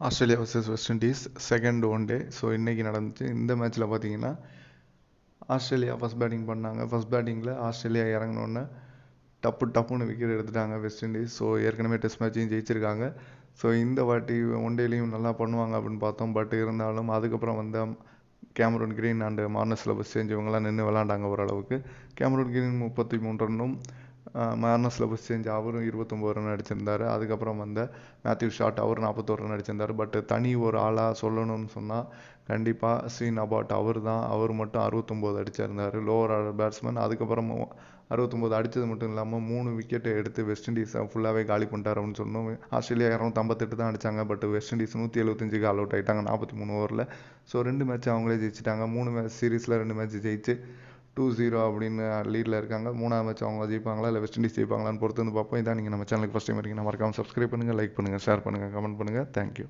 Australia versus west Indies second one day. So இன்றைக்கி நடந்துச்சு. இந்த மேட்ச்சில் பார்த்தீங்கன்னா ஆஸ்திரேலியா ஃபஸ்ட் பேட்டிங் பண்ணாங்க. ஃபஸ்ட் பேட்டிங்கில் ஆஸ்திரேலியா இறங்கினோன்னே டப்புன்னு விக்கெட் எடுத்துட்டாங்க வெஸ்ட் இண்டீஸ். ஸோ ஏற்கனவே டெஸ்ட் மேட்சையும் ஜெயிச்சிருக்காங்க. ஸோ இந்த வாட்டி ஒன் டேலையும் நல்லா பண்ணுவாங்க அப்படின்னு பார்த்தோம். பட் இருந்தாலும் அதுக்கப்புறம் வந்து கேமரூன் கிரீன் அண்டு மார்னஸ் லபுஸ் செஞ்சவங்களாம் நின்று விளாண்டாங்க ஓரளவுக்கு. கேமரூன் கிரீன் 33 ரன்னும் மார்னஸ் லபுஸ் செஞ்சு அவரும் 29 ரன் அடிச்சிருந்தார். அதுக்கப்புறம் வந்த மேத்யூ ஷாட் அவர் 41 ரன் அடிச்சிருந்தார். பட் தனி ஒரு ஆளாக சொல்லணும்னு சொன்னால் கண்டிப்பாக ஸ்ரீன் அபாட் அவர் மட்டும் 69 அடிச்சிருந்தார், லோவர் ஆர்டர் பேட்ஸ்மேன். அதுக்கப்புறம் 69 அடித்தது மட்டும் இல்லாமல் 3 விக்கெட்டை எடுத்து வெஸ்ட் இண்டீஸை ஃபுல்லாகவே காலி பண்ணிட்டார் அப்படின்னு சொன்னோம். ஆஸ்திரேலியா 258 தான் அடித்தாங்க. பட் வெஸ்ட் இண்டீஸ் 175க்கு ஆல் அவுட் ஆகிட்டாங்க 43 ஓவரில். ஸோ 2 மேட்ச் அவங்களே ஜெயிச்சிட்டாங்க. 3 மேட்ச் சீரீஸில் 2 மேட்ச் ஜெயிச்சு 2-0 அப்படின்னு லீடில் இருக்காங்க. 3ஆவது மேட்ச் அவங்க ஜெயிப்பாங்களா இல்லை வெஸ்ட் இண்டீஸ் ஜெயிப்பாங்களான்னு பொறுத்து வந்து பார்ப்போம். இதான் நீங்கள் நம்ம சேனலுக்கு ஃபஸ்ட் டைம் இருக்கீங்கன்னா மறக்காமல் சப்ஸ்கிரைப் பண்ணுங்கள், லைக் பண்ணுங்கள், ஷேர் பண்ணுங்கள், கமெண்ட் பண்ணுங்கள். தேங்க்யூ.